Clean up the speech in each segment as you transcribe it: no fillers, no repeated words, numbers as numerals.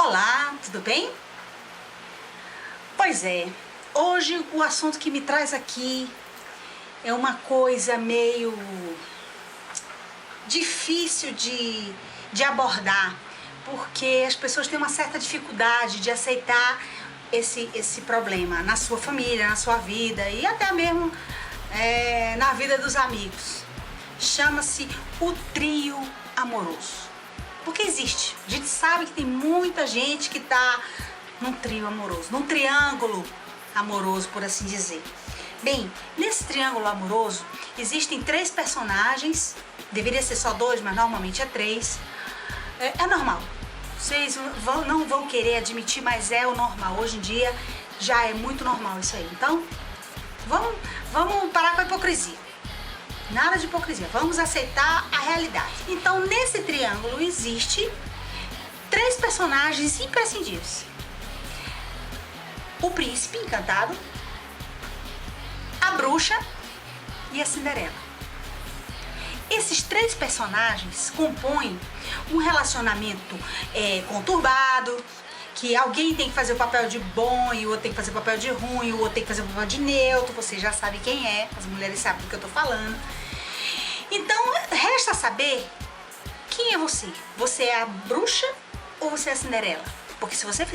Olá, tudo bem? Pois é, hoje o assunto que me traz aqui é uma coisa meio difícil de abordar, porque as pessoas têm uma certa dificuldade de aceitar esse problema na sua família, na sua vida e até mesmo na vida dos amigos. Chama-se o trio amoroso. Porque existe. A gente sabe que tem muita gente que tá num trio amoroso, num triângulo amoroso, por assim dizer. Bem, nesse triângulo amoroso existem 3 personagens, deveria ser só 2, mas normalmente é 3. É normal. Vocês não vão querer admitir, mas é o normal. Hoje em dia já é muito normal isso aí. Então, vamos parar com a hipocrisia. Nada de hipocrisia, vamos aceitar a realidade. Então, nesse triângulo existe 3 personagens imprescindíveis: o príncipe encantado, a bruxa e a Cinderela. Esses 3 personagens compõem um relacionamento conturbado, que alguém tem que fazer o papel de bom e o outro tem que fazer o papel de ruim, o outro tem que fazer o papel de neutro. Você já sabe quem é, as mulheres sabem do que eu tô falando. Então, resta saber quem é você. Você é a bruxa ou você é a Cinderela? Porque se você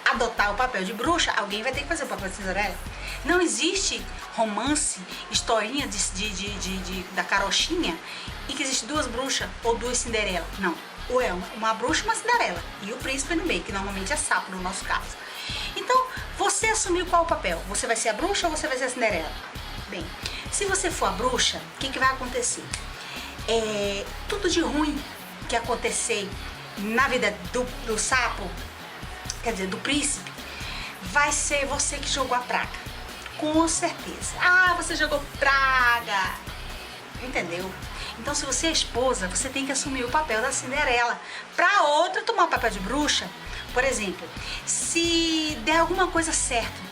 adotar o papel de bruxa, alguém vai ter que fazer o papel de Cinderela. Não existe romance, historinha da carochinha em que existe 2 bruxas ou 2 Cinderela. Não. Ou é uma bruxa e uma Cinderela. E o príncipe no meio, que normalmente é sapo no nosso caso. Então, você assumiu qual o papel? Você vai ser a bruxa ou você vai ser a Cinderela? Bem, se você for a bruxa, o que vai acontecer? Tudo de ruim que acontecer na vida do sapo, quer dizer, do príncipe, vai ser você que jogou a praga. Com certeza. Ah, você jogou praga. Entendeu? Então, se você é esposa, você tem que assumir o papel da Cinderela. Pra outra tomar o papel de bruxa, por exemplo, se der alguma coisa certa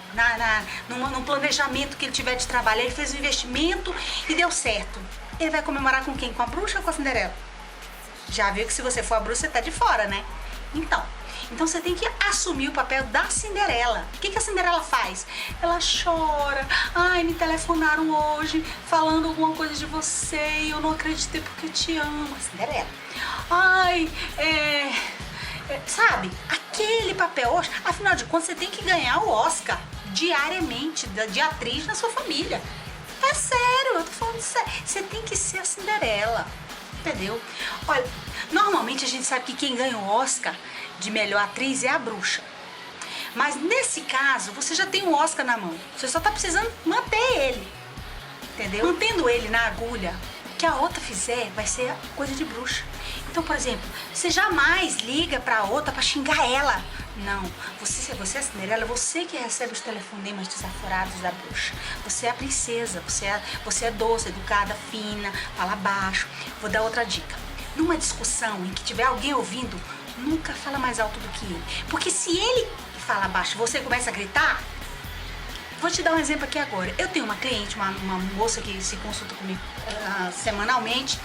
num planejamento que ele tiver de trabalho, ele fez um investimento e deu certo, ele vai comemorar com quem? Com a bruxa ou com a Cinderela? Já viu que se você for a bruxa, você tá de fora, né? Então você tem que assumir o papel da Cinderela. O que a Cinderela faz? Ela chora. Ai, me telefonaram hoje falando alguma coisa de você e eu não acreditei porque eu te amo. A Cinderela. Ai, sabe? Aquele papel. Afinal de contas, você tem que ganhar o Oscar diariamente de atriz na sua família. É sério, eu tô falando sério. Você tem que ser a Cinderela. Entendeu? Olha, normalmente a gente sabe que quem ganha o Oscar de melhor atriz é a bruxa. Mas nesse caso, você já tem um Oscar na mão. Você só tá precisando manter ele. Entendeu? Mantendo ele na agulha, o que a outra fizer vai ser coisa de bruxa. Então, por exemplo, você jamais liga pra outra pra xingar ela. Não, você é a Cinderela, você que recebe os telefonemas desaforados da bruxa. Você é a princesa, você é doce, educada, fina, fala baixo. Vou dar outra dica. Numa discussão em que tiver alguém ouvindo, nunca fala mais alto do que ele. Porque se ele fala baixo e você começa a gritar... Vou te dar um exemplo aqui agora. Eu tenho uma cliente, uma moça que se consulta comigo semanalmente,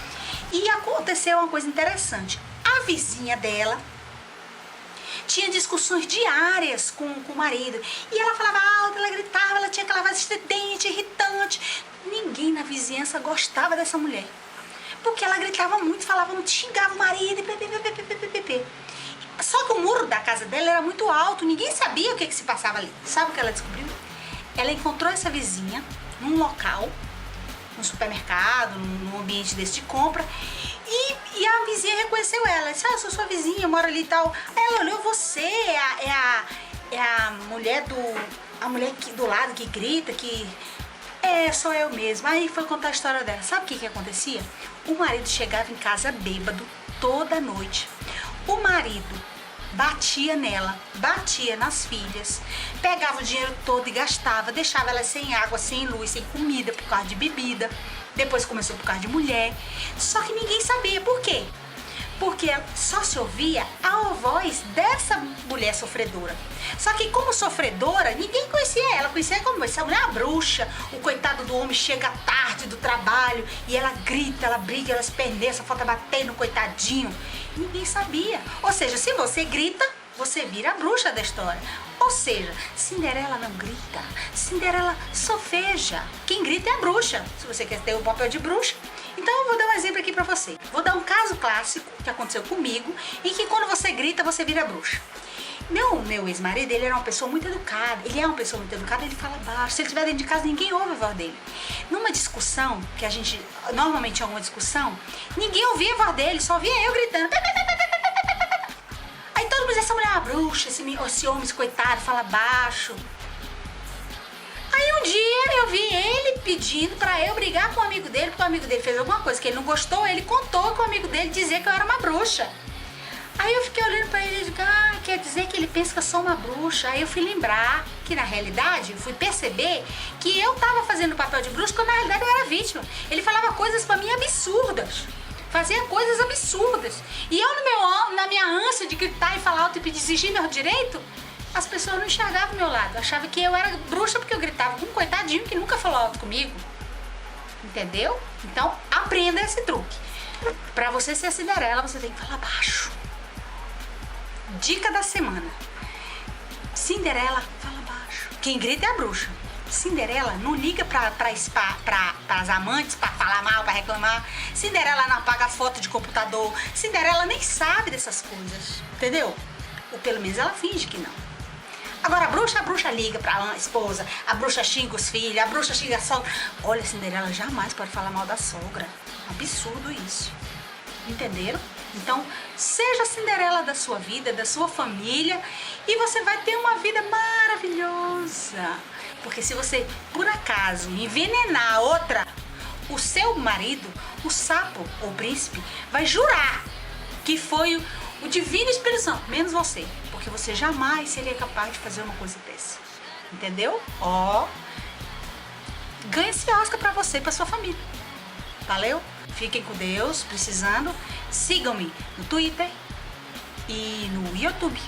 e aconteceu uma coisa interessante. A vizinha dela tinha discussões diárias com o marido. E ela falava alto, ela gritava, ela tinha aquela voz estridente, irritante. Ninguém na vizinhança gostava dessa mulher. Porque ela gritava muito, falava muito, xingava o marido e Só que o muro da casa dela era muito alto, ninguém sabia o que se passava ali. Sabe o que ela descobriu? Ela encontrou essa vizinha num local, num supermercado, num ambiente desse de compra, e a vizinha reconheceu ela. Ela disse: eu sou sua vizinha, eu moro ali e tal. Ela olhou: você é a mulher do lado que grita, que... sou eu mesma. Aí foi contar a história dela. Sabe o que acontecia? O marido chegava em casa bêbado toda noite. O marido batia nela, batia nas filhas, pegava o dinheiro todo e gastava, deixava elas sem água, sem luz, sem comida, por causa de bebida. Depois começou por causa de mulher. Só que ninguém sabia por quê. Porque só se ouvia a voz dessa mulher sofredora. Só que como sofredora, ninguém conhecia ela. Conhecia como essa mulher, a bruxa. O coitado do homem chega tarde do trabalho e ela grita, ela briga, ela esperneia, só falta bater no coitadinho. Ninguém sabia. Ou seja, se você grita, você vira a bruxa da história. Ou seja, Cinderela não grita, Cinderela sofeja. Quem grita é a bruxa, se você quer ter o papel de bruxa. Então eu vou dar um exemplo aqui pra você. Vou dar um caso clássico que aconteceu comigo, em que quando você grita, você vira bruxa. Meu ex-marido, ele era uma pessoa muito educada. Ele é uma pessoa muito educada, ele fala baixo. Se ele estiver dentro de casa, ninguém ouve a voz dele. Numa discussão, que a gente normalmente é uma discussão, ninguém ouvia a voz dele, só via eu gritando. Aí todo mundo diz, essa mulher é uma bruxa, esse homem, esse coitado, fala baixo. Aí um dia eu vi ele pedindo pra eu brigar com o amigo dele, porque o amigo dele fez alguma coisa que ele não gostou, ele contou que o amigo dele dizia que eu era uma bruxa. Aí eu fiquei olhando pra ele e digo, quer dizer que ele pensa que eu sou uma bruxa. Aí eu fui lembrar que na realidade, eu fui perceber que eu tava fazendo o papel de bruxa, quando na realidade eu era vítima. Ele falava coisas pra mim absurdas, fazia coisas absurdas. E eu na minha ânsia de gritar e falar alto e pedir exigir meu direito, as pessoas não enxergavam o meu lado, achavam que eu era bruxa porque eu gritava com um coitadinho que nunca falou alto comigo. Entendeu? Então aprenda esse truque. Pra você ser a Cinderela, você tem que falar baixo. Dica da semana. Cinderela fala baixo. Quem grita é a bruxa. Cinderela não liga pras amantes pra falar mal, pra reclamar. Cinderela não apaga foto de computador. Cinderela nem sabe dessas coisas. Entendeu? Ou pelo menos ela finge que não. Agora a bruxa liga pra esposa, a bruxa xinga os filhos, a bruxa xinga a sogra. Olha, Cinderela jamais pode falar mal da sogra. Absurdo isso. Entenderam? Então, seja a Cinderela da sua vida, da sua família, e você vai ter uma vida maravilhosa. Porque se você, por acaso, envenenar a outra, o seu marido, o sapo ou o príncipe, vai jurar que foi o divino Espírito Santo, menos você. Porque você jamais seria capaz de fazer uma coisa dessa. Entendeu? Ganhe esse Oscar pra você e pra sua família. Valeu? Fiquem com Deus, precisando. Sigam-me no Twitter e no YouTube.